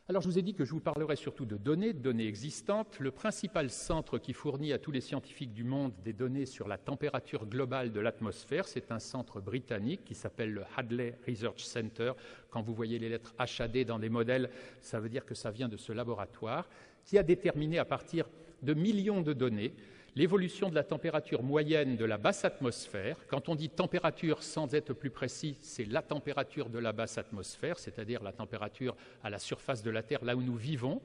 Alors, je vous ai dit que je vous parlerai surtout de données existantes. Le principal centre qui fournit à tous les scientifiques du monde des données sur la température globale de l'atmosphère, c'est un centre britannique qui s'appelle le Hadley Research Center. Quand vous voyez les lettres HAD dans des modèles, ça veut dire que ça vient de ce laboratoire, qui a déterminé à partir de millions de données l'évolution de la température moyenne de la basse atmosphère. Quand on dit température, sans être plus précis, c'est la température de la basse atmosphère, c'est-à-dire la température à la surface de la Terre, là où nous vivons.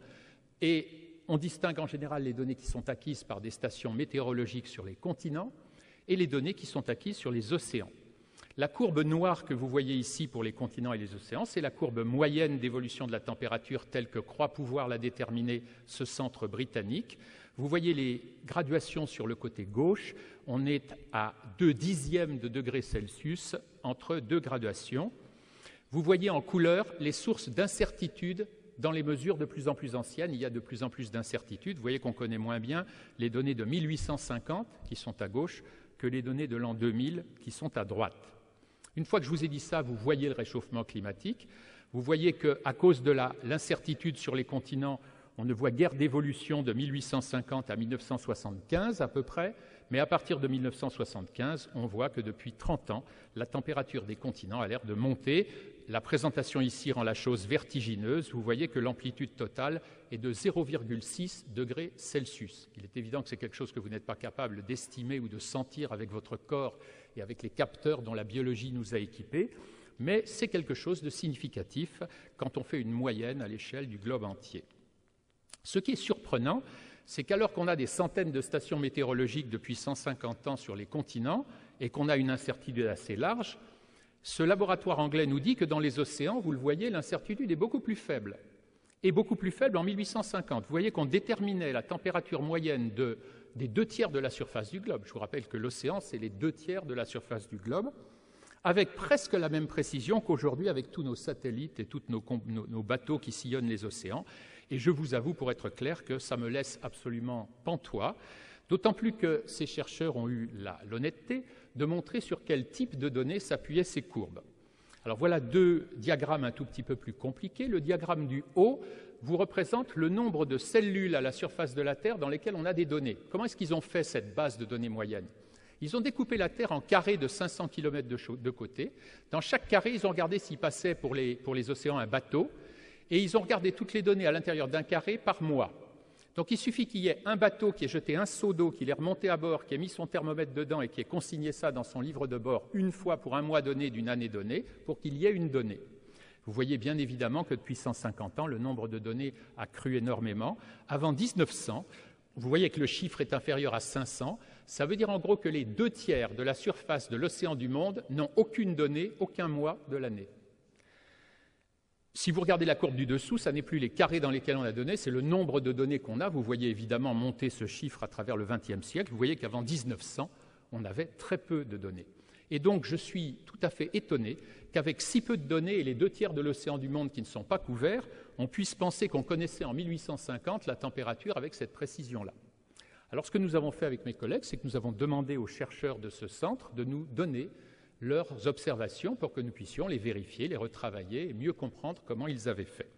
Et on distingue en général les données qui sont acquises par des stations météorologiques sur les continents et les données qui sont acquises sur les océans. La courbe noire que vous voyez ici pour les continents et les océans, c'est la courbe moyenne d'évolution de la température telle que croit pouvoir la déterminer ce centre britannique. Vous voyez les graduations sur le côté gauche. On est à 2/10 de degré Celsius entre deux graduations. Vous voyez en couleur les sources d'incertitude dans les mesures de plus en plus anciennes. Il y a de plus en plus d'incertitudes. Vous voyez qu'on connaît moins bien les données de 1850 qui sont à gauche que les données de l'an 2000 qui sont à droite. Une fois que je vous ai dit ça, vous voyez le réchauffement climatique. Vous voyez qu'à cause de l'incertitude sur les continents, on ne voit guère d'évolution de 1850 à 1975 à peu près, mais à partir de 1975, on voit que depuis 30 ans, la température des continents a l'air de monter. La présentation ici rend la chose vertigineuse. Vous voyez que l'amplitude totale est de 0,6 degrés Celsius. Il est évident que c'est quelque chose que vous n'êtes pas capable d'estimer ou de sentir avec votre corps et avec les capteurs dont la biologie nous a équipés, mais c'est quelque chose de significatif quand on fait une moyenne à l'échelle du globe entier. Ce qui est surprenant, c'est qu'alors qu'on a des centaines de stations météorologiques depuis 150 ans sur les continents et qu'on a une incertitude assez large, ce laboratoire anglais nous dit que dans les océans, vous le voyez, l'incertitude est beaucoup plus faible. Et beaucoup plus faible en 1850. Vous voyez qu'on déterminait la température moyenne des 2/3 de la surface du globe. Je vous rappelle que l'océan, c'est les 2/3 de la surface du globe, avec presque la même précision qu'aujourd'hui avec tous nos satellites et tous nos bateaux qui sillonnent les océans. Et je vous avoue, pour être clair, que ça me laisse absolument pantois, d'autant plus que ces chercheurs ont eu l'honnêteté de montrer sur quel type de données s'appuyaient ces courbes. Alors voilà deux diagrammes un tout petit peu plus compliqués. Le diagramme du haut vous représente le nombre de cellules à la surface de la Terre dans lesquelles on a des données. Comment est-ce qu'ils ont fait cette base de données moyenne? Ils ont découpé la Terre en carrés de 500 km de côté. Dans chaque carré, ils ont regardé s'il passait pour les océans un bateau, et ils ont regardé toutes les données à l'intérieur d'un carré par mois. Donc il suffit qu'il y ait un bateau qui ait jeté un seau d'eau, qu'il ait remonté à bord, qui ait mis son thermomètre dedans et qui ait consigné ça dans son livre de bord une fois pour un mois donné d'une année donnée, pour qu'il y ait une donnée. Vous voyez bien évidemment que depuis 150 ans, le nombre de données a cru énormément. Avant 1900, vous voyez que le chiffre est inférieur à 500. Ça veut dire en gros que les 2/3 de la surface de l'océan du monde n'ont aucune donnée, aucun mois de l'année. Si vous regardez la courbe du dessous, ça n'est plus les carrés dans lesquels on a donné, c'est le nombre de données qu'on a. Vous voyez évidemment monter ce chiffre à travers le XXe siècle. Vous voyez qu'avant 1900, on avait très peu de données. Et donc, je suis tout à fait étonné qu'avec si peu de données et les 2/3 de l'océan du monde qui ne sont pas couverts, on puisse penser qu'on connaissait en 1850 la température avec cette précision-là. Alors, ce que nous avons fait avec mes collègues, c'est que nous avons demandé aux chercheurs de ce centre de nous donner leurs observations pour que nous puissions les vérifier, les retravailler et mieux comprendre comment ils avaient fait.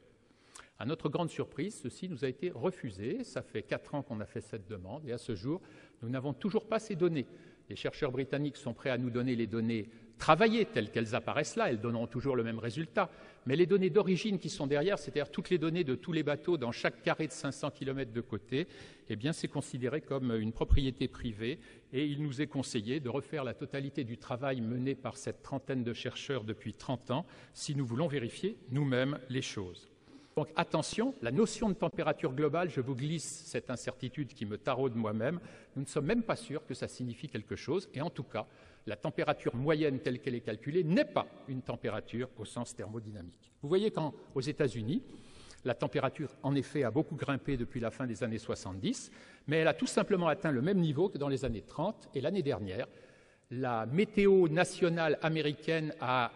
À notre grande surprise, ceci nous a été refusé. Ça fait 4 ans qu'on a fait cette demande et à ce jour, nous n'avons toujours pas ces données. Les chercheurs britanniques sont prêts à nous donner les données travaillées telles qu'elles apparaissent là, elles donneront toujours le même résultat. Mais les données d'origine qui sont derrière, c'est-à-dire toutes les données de tous les bateaux dans chaque carré de 500 km de côté, eh bien c'est considéré comme une propriété privée et il nous est conseillé de refaire la totalité du travail mené par cette trentaine de chercheurs depuis 30 ans si nous voulons vérifier nous-mêmes les choses. Donc attention, la notion de température globale, je vous glisse cette incertitude qui me taraude moi-même, nous ne sommes même pas sûrs que ça signifie quelque chose, et en tout cas, la température moyenne telle qu'elle est calculée n'est pas une température au sens thermodynamique. Vous voyez qu'aux États-Unis, la température, en effet, a beaucoup grimpé depuis la fin des années 70, mais elle a tout simplement atteint le même niveau que dans les années 30, et l'année dernière, la météo nationale américaine a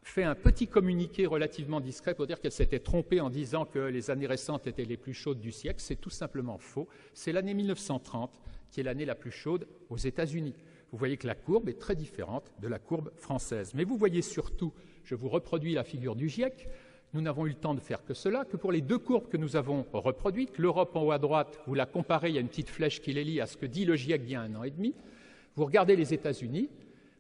fait un petit communiqué relativement discret pour dire qu'elle s'était trompée en disant que les années récentes étaient les plus chaudes du siècle. C'est tout simplement faux. C'est l'année 1930 qui est l'année la plus chaude aux États-Unis. Vous voyez que la courbe est très différente de la courbe française. Mais vous voyez surtout, je vous reproduis la figure du GIEC, nous n'avons eu le temps de faire que cela, que pour les deux courbes que nous avons reproduites, l'Europe en haut à droite, vous la comparez, il y a une petite flèche qui les lie à ce que dit le GIEC il y a 1 an et demi, vous regardez les États-Unis,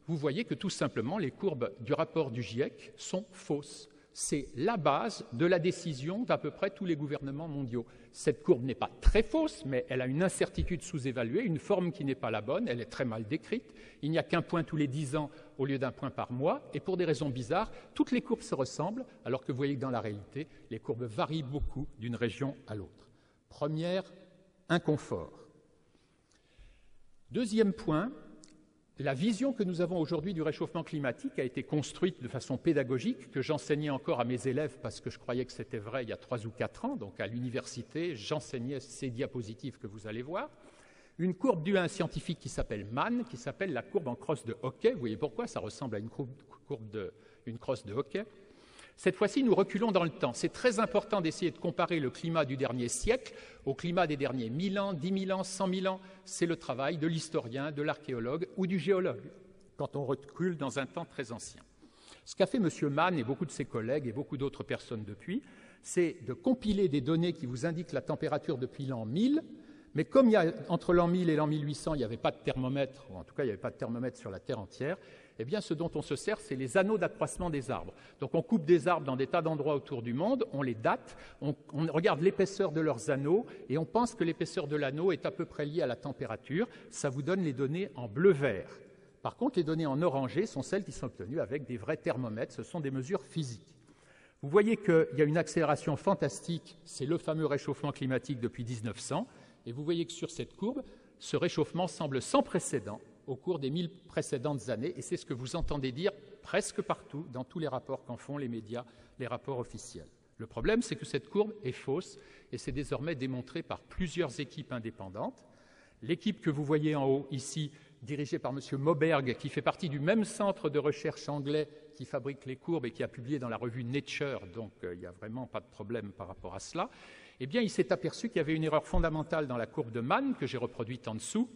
vous voyez que tout simplement les courbes du rapport du GIEC sont fausses. C'est la base de la décision d'à peu près tous les gouvernements mondiaux. Cette courbe n'est pas très fausse, mais elle a une incertitude sous-évaluée, une forme qui n'est pas la bonne, elle est très mal décrite. Il n'y a qu'un point tous les 10 ans au lieu d'un point par mois, et pour des raisons bizarres, toutes les courbes se ressemblent, alors que vous voyez que dans la réalité, les courbes varient beaucoup d'une région à l'autre. Premier inconfort. Deuxième point, la vision que nous avons aujourd'hui du réchauffement climatique a été construite de façon pédagogique, que j'enseignais encore à mes élèves parce que je croyais que c'était vrai il y a 3 ou 4 ans, donc à l'université, j'enseignais ces diapositives que vous allez voir. Une courbe due à un scientifique qui s'appelle Mann, qui s'appelle la courbe en crosse de hockey. Vous voyez pourquoi ça ressemble à une crosse de hockey. Cette fois-ci, nous reculons dans le temps. C'est très important d'essayer de comparer le climat du dernier siècle au climat des derniers 1000 ans, 10 000 ans, 100 000 ans. C'est le travail de l'historien, de l'archéologue ou du géologue, quand on recule dans un temps très ancien. Ce qu'a fait M. Mann et beaucoup de ses collègues et beaucoup d'autres personnes depuis, c'est de compiler des données qui vous indiquent la température depuis l'an 1000, mais comme entre l'an 1000 et l'an 1800, il n'y avait pas de thermomètre, ou en tout cas il n'y avait pas de thermomètre sur la Terre entière, eh bien ce dont on se sert, c'est les anneaux d'accroissement des arbres. Donc on coupe des arbres dans des tas d'endroits autour du monde, on les date, on regarde l'épaisseur de leurs anneaux, et on pense que l'épaisseur de l'anneau est à peu près liée à la température. Ça vous donne les données en bleu-vert. Par contre, les données en orangé sont celles qui sont obtenues avec des vrais thermomètres, ce sont des mesures physiques. Vous voyez qu'il y a une accélération fantastique, c'est le fameux réchauffement climatique depuis 1900, et vous voyez que sur cette courbe, ce réchauffement semble sans précédent au cours des 1000 précédentes années, et c'est ce que vous entendez dire presque partout dans tous les rapports qu'en font les médias, les rapports officiels. Le problème, c'est que cette courbe est fausse, et c'est désormais démontré par plusieurs équipes indépendantes. L'équipe que vous voyez en haut ici, dirigée par M. Moberg, qui fait partie du même centre de recherche anglais qui fabrique les courbes et qui a publié dans la revue Nature, donc il n'y a vraiment pas de problème par rapport à cela, eh bien, il s'est aperçu qu'il y avait une erreur fondamentale dans la courbe de Mann, que j'ai reproduite en dessous,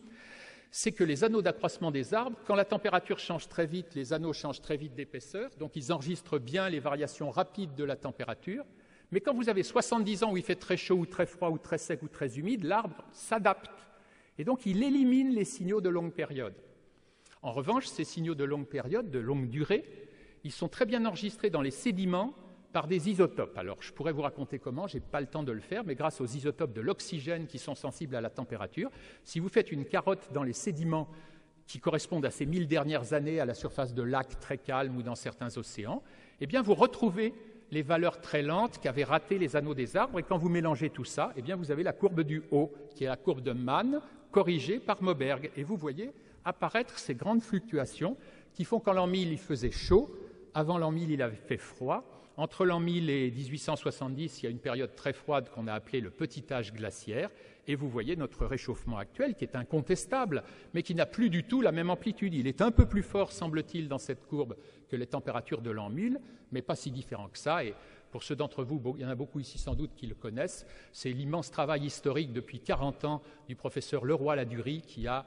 c'est que les anneaux d'accroissement des arbres, quand la température change très vite, les anneaux changent très vite d'épaisseur, donc ils enregistrent bien les variations rapides de la température, mais quand vous avez 70 ans où il fait très chaud ou très froid ou très sec ou très humide, l'arbre s'adapte, et donc il élimine les signaux de longue période. En revanche, ces signaux de longue période, de longue durée, ils sont très bien enregistrés dans les sédiments par des isotopes. Alors, je pourrais vous raconter comment, je n'ai pas le temps de le faire, mais grâce aux isotopes de l'oxygène qui sont sensibles à la température, si vous faites une carotte dans les sédiments qui correspondent à ces 1000 dernières années à la surface de lacs très calmes ou dans certains océans, eh bien, vous retrouvez les valeurs très lentes qu'avaient ratées les anneaux des arbres, et quand vous mélangez tout ça, eh bien, vous avez la courbe du haut, qui est la courbe de Mann, corrigée par Moberg. Et vous voyez apparaître ces grandes fluctuations qui font qu'en l'an 1000, il faisait chaud, avant l'an 1000, il avait fait froid. Entre l'an 1000 et 1870, il y a une période très froide qu'on a appelée le petit âge glaciaire, et vous voyez notre réchauffement actuel qui est incontestable, mais qui n'a plus du tout la même amplitude. Il est un peu plus fort, semble-t-il, dans cette courbe que les températures de l'an 1000, mais pas si différent que ça. Et pour ceux d'entre vous, il y en a beaucoup ici sans doute qui le connaissent, c'est l'immense travail historique depuis 40 ans du professeur Leroy-Ladurie qui a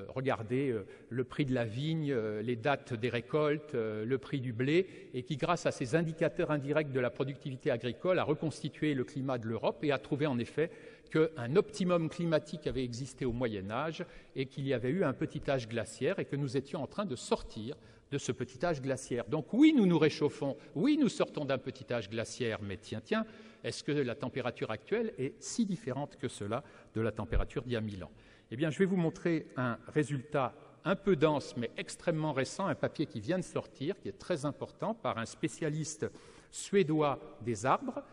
regardé le prix de la vigne, les dates des récoltes, le prix du blé, et qui, grâce à ces indicateurs indirects de la productivité agricole, a reconstitué le climat de l'Europe et a trouvé en effet qu'un optimum climatique avait existé au Moyen-Âge et qu'il y avait eu un petit âge glaciaire et que nous étions en train de sortir de ce petit âge glaciaire. Donc oui, nous nous réchauffons, oui, nous sortons d'un petit âge glaciaire, mais tiens, est-ce que la température actuelle est si différente que cela de la température d'il y a 1000 ans? Eh bien, je vais vous montrer un résultat un peu dense, mais extrêmement récent, un papier qui vient de sortir, qui est très important, par un spécialiste suédois des arbres,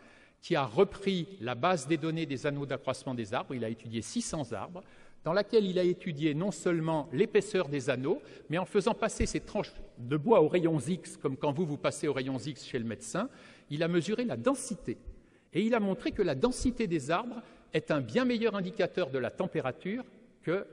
qui a repris la base des données des anneaux d'accroissement des arbres, il a étudié 600 arbres, dans laquelle il a étudié non seulement l'épaisseur des anneaux, mais en faisant passer ces tranches de bois aux rayons X, comme quand vous passez aux rayons X chez le médecin, il a mesuré la densité. Et il a montré que la densité des arbres est un bien meilleur indicateur de la température que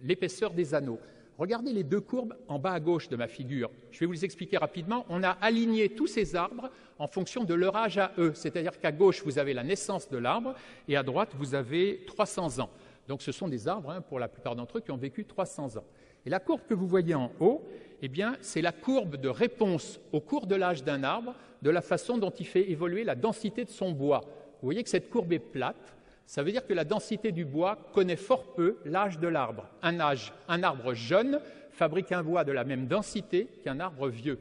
l'épaisseur des anneaux. Regardez les deux courbes en bas à gauche de ma figure. Je vais vous les expliquer rapidement. On a aligné tous ces arbres en fonction de leur âge à eux. C'est-à-dire qu'à gauche, vous avez la naissance de l'arbre et à droite, vous avez 300 ans. Donc ce sont des arbres, pour la plupart d'entre eux, qui ont vécu 300 ans. Et la courbe que vous voyez en haut, eh bien, c'est la courbe de réponse au cours de l'âge d'un arbre, de la façon dont il fait évoluer la densité de son bois. Vous voyez que cette courbe est plate, ça veut dire que la densité du bois connaît fort peu l'âge de l'arbre. Un arbre jeune fabrique un bois de la même densité qu'un arbre vieux.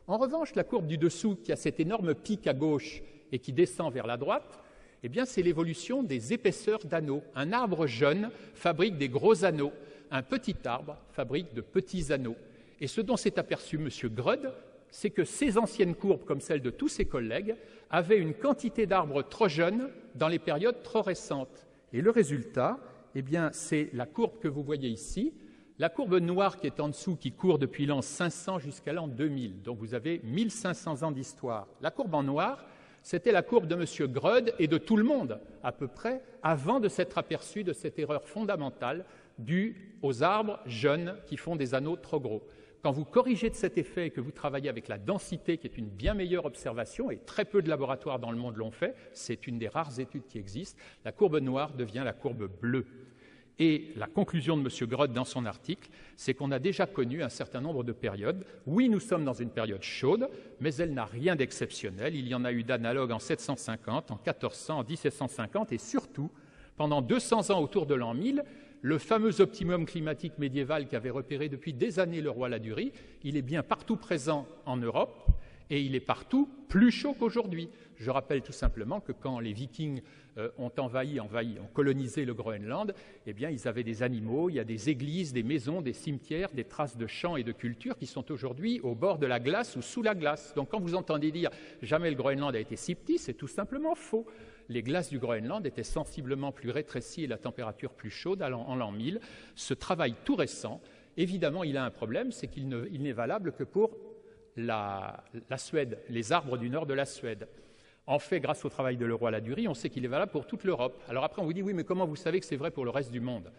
En revanche, la courbe du dessous, qui a cet énorme pic à gauche et qui descend vers la droite, eh bien, c'est l'évolution des épaisseurs d'anneaux. Un arbre jeune fabrique des gros anneaux, un petit arbre fabrique de petits anneaux. Et ce dont s'est aperçu M. Grudd, c'est que ces anciennes courbes, comme celles de tous ses collègues, avaient une quantité d'arbres trop jeunes dans les périodes trop récentes. Et le résultat, eh bien, c'est la courbe que vous voyez ici, la courbe noire qui est en dessous, qui court depuis l'an 500 jusqu'à l'an 2000. Donc vous avez 1500 ans d'histoire. La courbe en noir, c'était la courbe de M. Grudd et de tout le monde, à peu près, avant de s'être aperçu de cette erreur fondamentale due aux arbres jeunes qui font des anneaux trop gros. Quand vous corrigez de cet effet et que vous travaillez avec la densité, qui est une bien meilleure observation, et très peu de laboratoires dans le monde l'ont fait, c'est une des rares études qui existent, la courbe noire devient la courbe bleue. Et la conclusion de M. Grudd dans son article, c'est qu'on a déjà connu un certain nombre de périodes. Oui, nous sommes dans une période chaude, mais elle n'a rien d'exceptionnel. Il y en a eu d'analogues en 750, en 1400, en 1750, et surtout, pendant 200 ans autour de l'an 1000, le fameux optimum climatique médiéval qu'avait repéré depuis des années le roi Ladurie, il est bien partout présent en Europe et il est partout plus chaud qu'aujourd'hui. Je rappelle tout simplement que quand les Vikings ont colonisé le Groenland, eh bien, ils avaient des animaux, il y a des églises, des maisons, des cimetières, des traces de champs et de cultures qui sont aujourd'hui au bord de la glace ou sous la glace. Donc quand vous entendez dire « jamais le Groenland a été si petit », c'est tout simplement faux. Les glaces du Groenland étaient sensiblement plus rétrécies et la température plus chaude en l'an 1000. Ce travail tout récent, évidemment, il a un problème, c'est qu'il n'est valable que pour la Suède, les arbres du nord de la Suède. En fait, grâce au travail de Leroy Ladurie, on sait qu'il est valable pour toute l'Europe. Alors après, on vous dit, oui, mais comment vous savez que c'est vrai pour le reste du monde?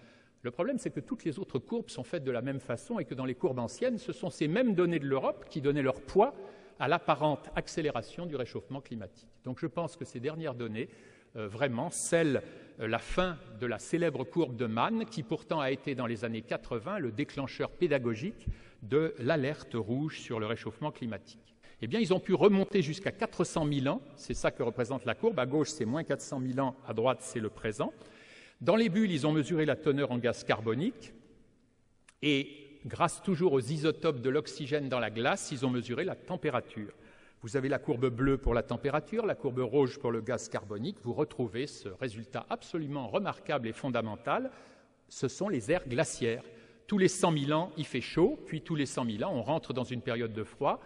Le problème, c'est que toutes les autres courbes sont faites de la même façon et que dans les courbes anciennes, ce sont ces mêmes données de l'Europe qui donnaient leur poids à l'apparente accélération du réchauffement climatique. Donc je pense que ces dernières données, vraiment, scellent la fin de la célèbre courbe de Mann, qui pourtant a été dans les années 80 le déclencheur pédagogique de l'alerte rouge sur le réchauffement climatique. Eh bien, ils ont pu remonter jusqu'à 400 000 ans, c'est ça que représente la courbe, à gauche c'est moins 400 000 ans, à droite c'est le présent. Dans les bulles, ils ont mesuré la teneur en gaz carbonique et grâce toujours aux isotopes de l'oxygène dans la glace, ils ont mesuré la température. Vous avez la courbe bleue pour la température, la courbe rouge pour le gaz carbonique. Vous retrouvez ce résultat absolument remarquable et fondamental. Ce sont les ères glaciaires. Tous les 100 000 ans, il fait chaud, puis tous les 100 000 ans, on rentre dans une période de froid.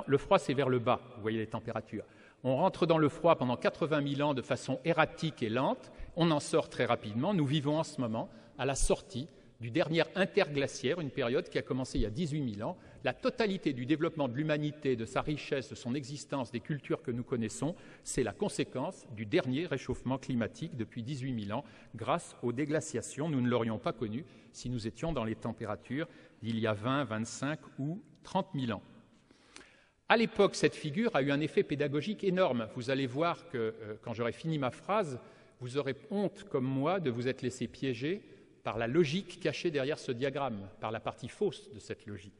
Le froid, c'est vers le bas, vous voyez les températures. On rentre dans le froid pendant 80 000 ans de façon erratique et lente. On en sort très rapidement. Nous vivons en ce moment à la sortie du dernier interglaciaire, une période qui a commencé il y a 18 000 ans. La totalité du développement de l'humanité, de sa richesse, de son existence, des cultures que nous connaissons, c'est la conséquence du dernier réchauffement climatique depuis 18 000 ans, grâce aux déglaciations. Nous ne l'aurions pas connu si nous étions dans les températures d'il y a 20, 25 ou 30 000 ans. À l'époque, cette figure a eu un effet pédagogique énorme. Vous allez voir que, quand j'aurai fini ma phrase, vous aurez honte, comme moi, de vous être laissé piéger par la logique cachée derrière ce diagramme, par la partie fausse de cette logique.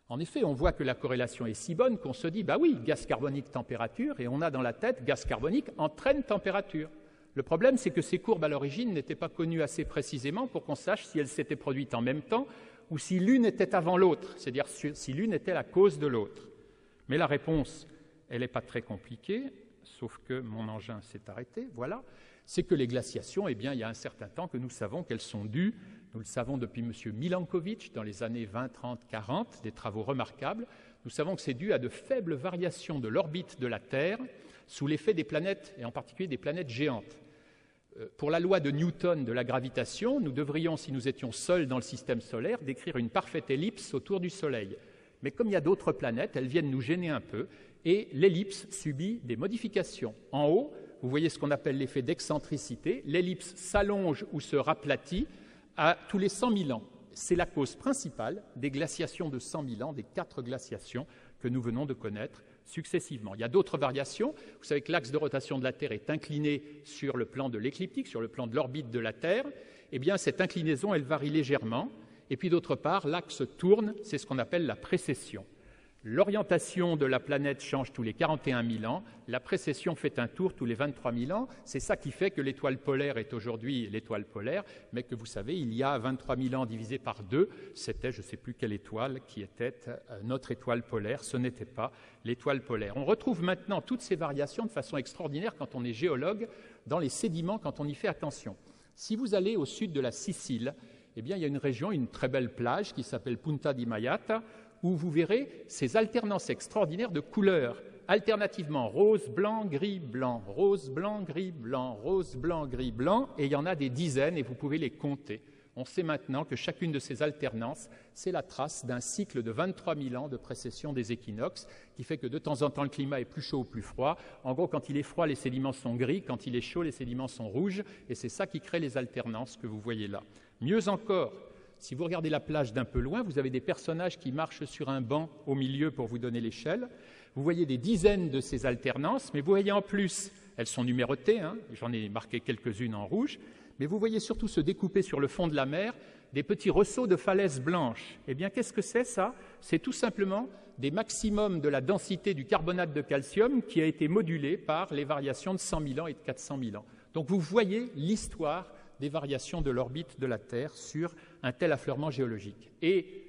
En effet, on voit que la corrélation est si bonne qu'on se dit, bah oui, gaz carbonique, température, et on a dans la tête, gaz carbonique entraîne température. Le problème, c'est que ces courbes à l'origine n'étaient pas connues assez précisément pour qu'on sache si elles s'étaient produites en même temps ou si l'une était avant l'autre, c'est-à-dire si l'une était la cause de l'autre. Mais la réponse, elle n'est pas très compliquée, sauf que mon engin s'est arrêté, voilà. C'est que les glaciations, eh bien, il y a un certain temps que nous savons qu'elles sont dues, nous le savons depuis M. Milankovitch, dans les années 20, 30, 40, des travaux remarquables, nous savons que c'est dû à de faibles variations de l'orbite de la Terre sous l'effet des planètes, et en particulier des planètes géantes. Pour la loi de Newton de la gravitation, nous devrions, si nous étions seuls dans le système solaire, décrire une parfaite ellipse autour du Soleil. Mais comme il y a d'autres planètes, elles viennent nous gêner un peu, et l'ellipse subit des modifications. En haut, vous voyez ce qu'on appelle l'effet d'excentricité. L'ellipse s'allonge ou se raplatit à tous les 100 000 ans. C'est la cause principale des glaciations de 100 000 ans, des 4 glaciations que nous venons de connaître successivement. Il y a d'autres variations. Vous savez que l'axe de rotation de la Terre est incliné sur le plan de l'écliptique, sur le plan de l'orbite de la Terre. Eh bien, cette inclinaison, elle varie légèrement. Et puis d'autre part, l'axe tourne, c'est ce qu'on appelle la précession. L'orientation de la planète change tous les 41 000 ans, la précession fait un tour tous les 23 000 ans. C'est ça qui fait que l'étoile polaire est aujourd'hui l'étoile polaire, mais que vous savez, il y a 23 000 ans divisé par 2, c'était je ne sais plus quelle étoile qui était notre étoile polaire, ce n'était pas l'étoile polaire. On retrouve maintenant toutes ces variations de façon extraordinaire quand on est géologue dans les sédiments, quand on y fait attention. Si vous allez au sud de la Sicile, eh bien, il y a une région, une très belle plage qui s'appelle Punta di Maiata, où vous verrez ces alternances extraordinaires de couleurs, alternativement rose, blanc, gris, blanc, rose, blanc, gris, blanc, rose, blanc, gris, blanc, et il y en a des dizaines et vous pouvez les compter. On sait maintenant que chacune de ces alternances, c'est la trace d'un cycle de 23 000 ans de précession des équinoxes, qui fait que de temps en temps le climat est plus chaud ou plus froid. En gros, quand il est froid, les sédiments sont gris, quand il est chaud, les sédiments sont rouges, et c'est ça qui crée les alternances que vous voyez là. Mieux encore, si vous regardez la plage d'un peu loin, vous avez des personnages qui marchent sur un banc au milieu pour vous donner l'échelle. Vous voyez des dizaines de ces alternances, mais vous voyez en plus, elles sont numérotées, hein, j'en ai marqué quelques-unes en rouge, mais vous voyez surtout se découper sur le fond de la mer des petits ressauts de falaises blanches. Eh bien, qu'est-ce que c'est ça? C'est tout simplement des maximums de la densité du carbonate de calcium qui a été modulé par les variations de 100 000 ans et de 400 000 ans. Donc vous voyez l'histoire des variations de l'orbite de la Terre sur un tel affleurement géologique. Et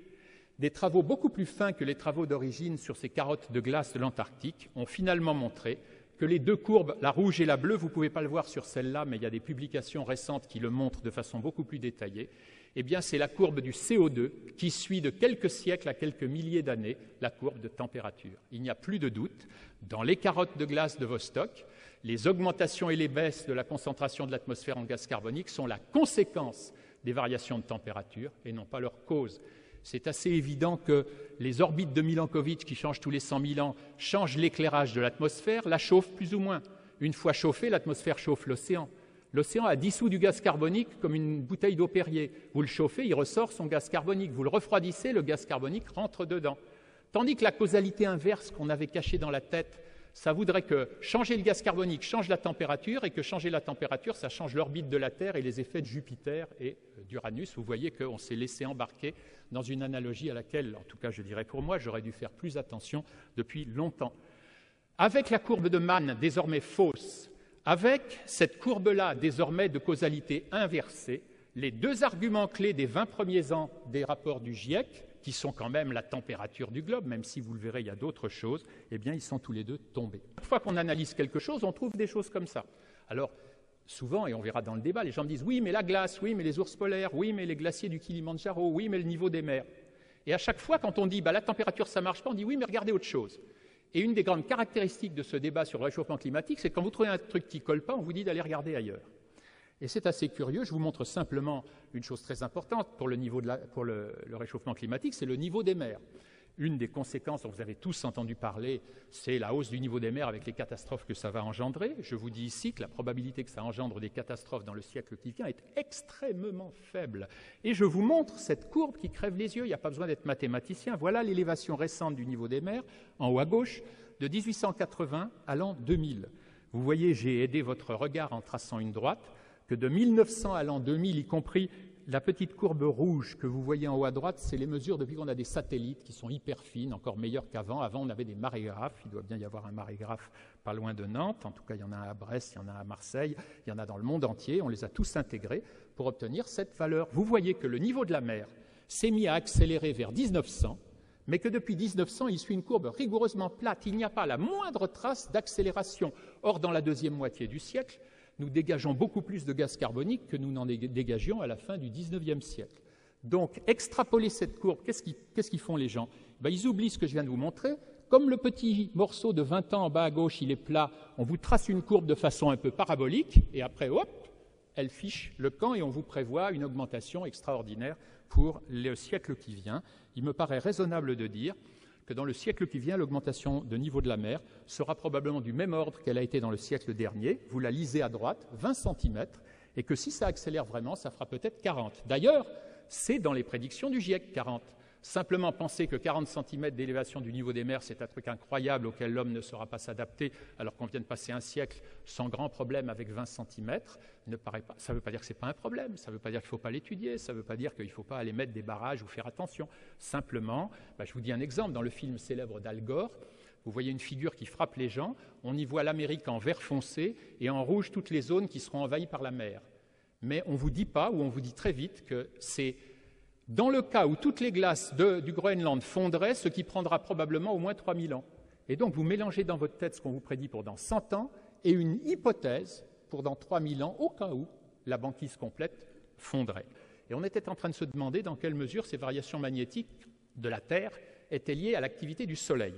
des travaux beaucoup plus fins que les travaux d'origine sur ces carottes de glace de l'Antarctique ont finalement montré que les deux courbes, la rouge et la bleue, vous ne pouvez pas le voir sur celle-là, mais il y a des publications récentes qui le montrent de façon beaucoup plus détaillée, eh bien c'est la courbe du CO2 qui suit de quelques siècles à quelques milliers d'années la courbe de température. Il n'y a plus de doute, dans les carottes de glace de Vostok, les augmentations et les baisses de la concentration de l'atmosphère en gaz carbonique sont la conséquence des variations de température et non pas leur cause. C'est assez évident que les orbites de Milankovitch qui changent tous les 100 000 ans changent l'éclairage de l'atmosphère, la chauffent plus ou moins. Une fois chauffée, l'atmosphère chauffe l'océan. L'océan a dissous du gaz carbonique comme une bouteille d'eau Perrier. Vous le chauffez, il ressort son gaz carbonique. Vous le refroidissez, le gaz carbonique rentre dedans. Tandis que la causalité inverse qu'on avait cachée dans la tête, ça voudrait que changer le gaz carbonique change la température et que changer la température, ça change l'orbite de la Terre et les effets de Jupiter et d'Uranus. Vous voyez qu'on s'est laissé embarquer dans une analogie à laquelle, en tout cas je dirais pour moi, j'aurais dû faire plus attention depuis longtemps. Avec la courbe de Mann désormais fausse, avec cette courbe-là désormais de causalité inversée, les deux arguments clés des 20 premiers ans des rapports du GIEC, qui sont quand même la température du globe, même si vous le verrez, il y a d'autres choses, eh bien, ils sont tous les deux tombés. Chaque fois qu'on analyse quelque chose, on trouve des choses comme ça. Alors, souvent, et on verra dans le débat, les gens me disent « oui, mais la glace, oui, mais les ours polaires, oui, mais les glaciers du Kilimandjaro, oui, mais le niveau des mers ». Et à chaque fois, quand on dit bah, « la température, ça ne marche pas », on dit « oui, mais regardez autre chose ». Et une des grandes caractéristiques de ce débat sur le réchauffement climatique, c'est que quand vous trouvez un truc qui ne colle pas, on vous dit d'aller regarder ailleurs. Et c'est assez curieux, je vous montre simplement une chose très importante pour le réchauffement climatique, c'est le niveau des mers. Une des conséquences dont vous avez tous entendu parler, c'est la hausse du niveau des mers avec les catastrophes que ça va engendrer. Je vous dis ici que la probabilité que ça engendre des catastrophes dans le siècle qui vient est extrêmement faible. Et je vous montre cette courbe qui crève les yeux, il n'y a pas besoin d'être mathématicien. Voilà l'élévation récente du niveau des mers, en haut à gauche, de 1880 à l'an 2000. Vous voyez, j'ai aidé votre regard en traçant une droite, que de 1900 à l'an 2000, y compris la petite courbe rouge que vous voyez en haut à droite, c'est les mesures depuis qu'on a des satellites qui sont hyper fines, encore meilleurs qu'avant. Avant, on avait des marégraphes. Il doit bien y avoir un marégraphe pas loin de Nantes. En tout cas, il y en a un à Brest, il y en a un à Marseille, il y en a dans le monde entier. On les a tous intégrés pour obtenir cette valeur. Vous voyez que le niveau de la mer s'est mis à accélérer vers 1900, mais que depuis 1900, il suit une courbe rigoureusement plate. Il n'y a pas la moindre trace d'accélération. Or, dans la deuxième moitié du siècle, nous dégageons beaucoup plus de gaz carbonique que nous n'en dégagions à la fin du XIXe siècle. Donc, extrapoler cette courbe, qu'est-ce qu'ils font les gens? Ils oublient ce que je viens de vous montrer. Comme le petit morceau de 20 ans en bas à gauche, il est plat, on vous trace une courbe de façon un peu parabolique, et après, hop, elle fiche le camp et on vous prévoit une augmentation extraordinaire pour le siècle qui vient. Il me paraît raisonnable de dire que dans le siècle qui vient, l'augmentation de niveau de la mer sera probablement du même ordre qu'elle a été dans le siècle dernier. Vous la lisez à droite, 20 cm, et que si ça accélère vraiment, ça fera peut-être 40. D'ailleurs, c'est dans les prédictions du GIEC, 40. Simplement penser que 40 cm d'élévation du niveau des mers, c'est un truc incroyable auquel l'homme ne saura pas s'adapter, alors qu'on vient de passer un siècle sans grand problème avec 20 cm, ne paraît pas. Ça ne veut pas dire que ce n'est pas un problème, ça ne veut pas dire qu'il ne faut pas l'étudier, ça ne veut pas dire qu'il ne faut pas aller mettre des barrages ou faire attention. Simplement, je vous dis un exemple, dans le film célèbre d'Al Gore, vous voyez une figure qui frappe les gens, on y voit l'Amérique en vert foncé et en rouge toutes les zones qui seront envahies par la mer. Mais on ne vous dit pas, ou on vous dit très vite, que c'est dans le cas où toutes les glaces du Groenland fondraient, ce qui prendra probablement au moins 3000 ans. Et donc vous mélangez dans votre tête ce qu'on vous prédit pour dans 100 ans et une hypothèse pour dans 3000 ans, au cas où la banquise complète fondrait. Et on était en train de se demander dans quelle mesure ces variations magnétiques de la Terre étaient liées à l'activité du Soleil.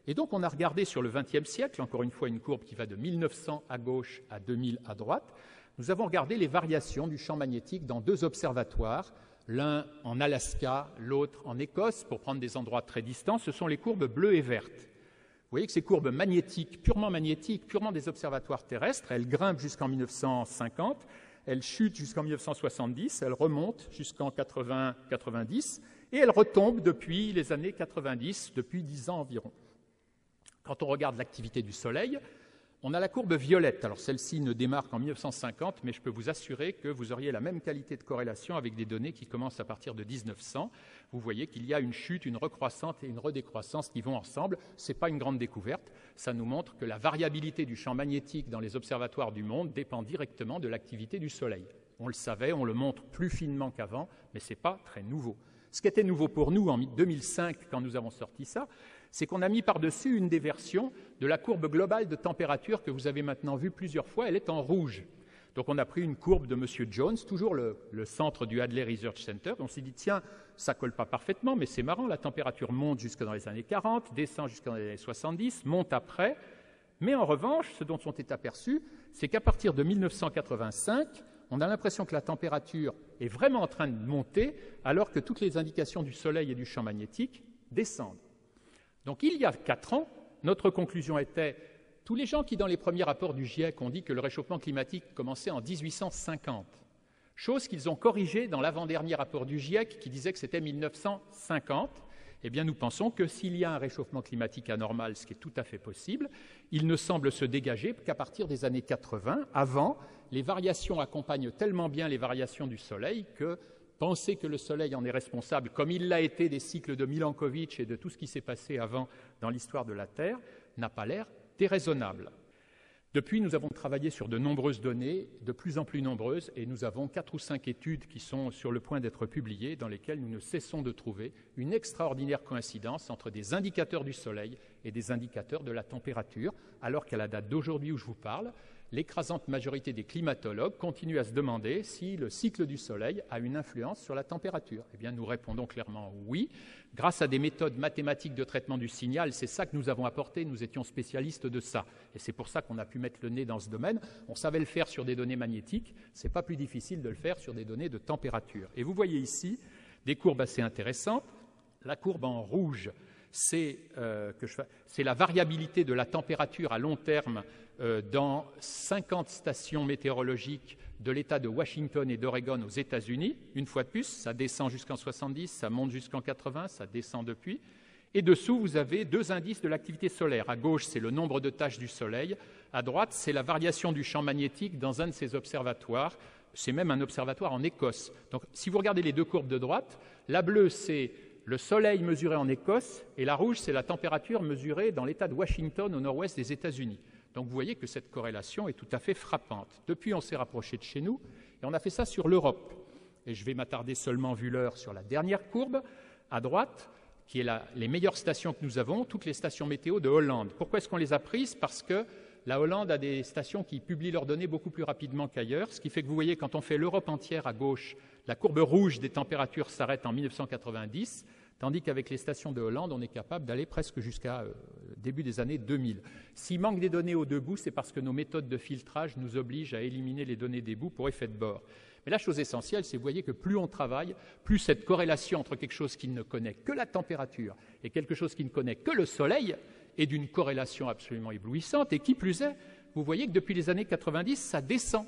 Et donc on a regardé sur le XXe siècle, encore une fois une courbe qui va de 1900 à gauche à 2000 à droite, nous avons regardé les variations du champ magnétique dans 2 observatoires, l'un en Alaska, l'autre en Écosse, pour prendre des endroits très distants. Ce sont les courbes bleues et vertes. Vous voyez que ces courbes magnétiques, purement des observatoires terrestres, elles grimpent jusqu'en 1950, elles chutent jusqu'en 1970, elles remontent jusqu'en 80-90, et elles retombent depuis les années 90, depuis 10 ans environ. Quand on regarde l'activité du Soleil, on a la courbe violette. Alors celle-ci ne démarre qu'en 1950, mais je peux vous assurer que vous auriez la même qualité de corrélation avec des données qui commencent à partir de 1900. Vous voyez qu'il y a une chute, une recroissance et une redécroissance qui vont ensemble. Ce n'est pas une grande découverte. Ça nous montre que la variabilité du champ magnétique dans les observatoires du monde dépend directement de l'activité du Soleil. On le savait, on le montre plus finement qu'avant, mais ce n'est pas très nouveau. Ce qui était nouveau pour nous en 2005, quand nous avons sorti ça, c'est qu'on a mis par-dessus une des versions de la courbe globale de température que vous avez maintenant vue plusieurs fois. Elle est en rouge. Donc on a pris une courbe de M. Jones, toujours le centre du Hadley Research Center. On s'est dit, tiens, ça ne colle pas parfaitement, mais c'est marrant, la température monte jusque dans les années 40, descend jusqu'en les années 70, monte après. Mais en revanche, ce dont on est aperçu, c'est qu'à partir de 1985, on a l'impression que la température est vraiment en train de monter, alors que toutes les indications du Soleil et du champ magnétique descendent. Donc il y a 4 ans, notre conclusion était, tous les gens qui dans les premiers rapports du GIEC ont dit que le réchauffement climatique commençait en 1850, chose qu'ils ont corrigée dans l'avant-dernier rapport du GIEC qui disait que c'était 1950, eh bien nous pensons que s'il y a un réchauffement climatique anormal, ce qui est tout à fait possible, il ne semble se dégager qu'à partir des années 80. Avant, les variations accompagnent tellement bien les variations du Soleil que penser que le Soleil en est responsable, comme il l'a été des cycles de Milankovitch et de tout ce qui s'est passé avant dans l'histoire de la Terre, n'a pas l'air déraisonnable. Depuis, nous avons travaillé sur de nombreuses données, de plus en plus nombreuses, et nous avons 4 ou 5 études qui sont sur le point d'être publiées, dans lesquelles nous ne cessons de trouver une extraordinaire coïncidence entre des indicateurs du Soleil et des indicateurs de la température, alors qu'à la date d'aujourd'hui où je vous parle, l'écrasante majorité des climatologues continuent à se demander si le cycle du Soleil a une influence sur la température. Eh bien, nous répondons clairement oui. Grâce à des méthodes mathématiques de traitement du signal, c'est ça que nous avons apporté, nous étions spécialistes de ça. Et c'est pour ça qu'on a pu mettre le nez dans ce domaine. On savait le faire sur des données magnétiques, ce n'est pas plus difficile de le faire sur des données de température. Et vous voyez ici des courbes assez intéressantes. La courbe en rouge, c'est la variabilité de la température à long terme dans 50 stations météorologiques de l'État de Washington et d'Oregon aux États-Unis. Une fois de plus, ça descend jusqu'en 70, ça monte jusqu'en 80, ça descend depuis. Et dessous, vous avez 2 indices de l'activité solaire. À gauche, c'est le nombre de taches du Soleil. À droite, c'est la variation du champ magnétique dans un de ces observatoires. C'est même un observatoire en Écosse. Donc, si vous regardez les 2 courbes de droite, la bleue, c'est le Soleil mesuré en Écosse, et la rouge, c'est la température mesurée dans l'État de Washington, au nord-ouest des États-Unis. Donc vous voyez que cette corrélation est tout à fait frappante. Depuis, on s'est rapproché de chez nous, et on a fait ça sur l'Europe. Et je vais m'attarder seulement, vu l'heure, sur la dernière courbe, à droite, qui est les meilleures stations que nous avons, toutes les stations météo de Hollande. Pourquoi est-ce qu'on les a prises? Parce que la Hollande a des stations qui publient leurs données beaucoup plus rapidement qu'ailleurs, ce qui fait que vous voyez, quand on fait l'Europe entière à gauche, la courbe rouge des températures s'arrête en 1990, tandis qu'avec les stations de Hollande, on est capable d'aller presque jusqu'à début des années 2000. S'il manque des données aux 2 bouts, c'est parce que nos méthodes de filtrage nous obligent à éliminer les données des bouts pour effet de bord. Mais la chose essentielle, c'est que vous voyez que plus on travaille, plus cette corrélation entre quelque chose qui ne connaît que la température et quelque chose qui ne connaît que le Soleil est d'une corrélation absolument éblouissante. Et qui plus est, vous voyez que depuis les années 90, ça descend.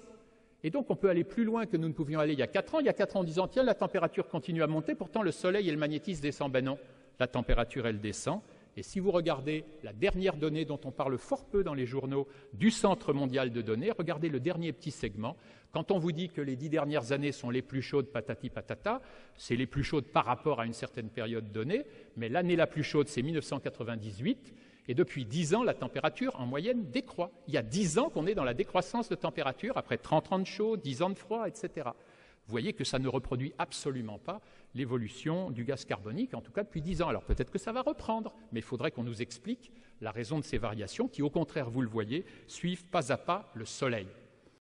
Et donc on peut aller plus loin que nous ne pouvions aller il y a 4 ans. Il y a 4 ans en disant, tiens, la température continue à monter, pourtant le Soleil et le magnétisme descendent. Ben non, la température, elle descend. Et si vous regardez la dernière donnée dont on parle fort peu dans les journaux du Centre mondial de données, regardez le dernier petit segment. Quand on vous dit que les 10 dernières années sont les plus chaudes, patati patata, c'est les plus chaudes par rapport à une certaine période donnée, mais l'année la plus chaude, c'est 1998, et depuis 10 ans, la température, en moyenne, décroît. Il y a 10 ans qu'on est dans la décroissance de température, après 30 ans de chaud, 10 ans de froid, etc. Vous voyez que ça ne reproduit absolument pas l'évolution du gaz carbonique, en tout cas depuis 10 ans. Alors peut-être que ça va reprendre, mais il faudrait qu'on nous explique la raison de ces variations qui, au contraire, vous le voyez, suivent pas à pas le Soleil.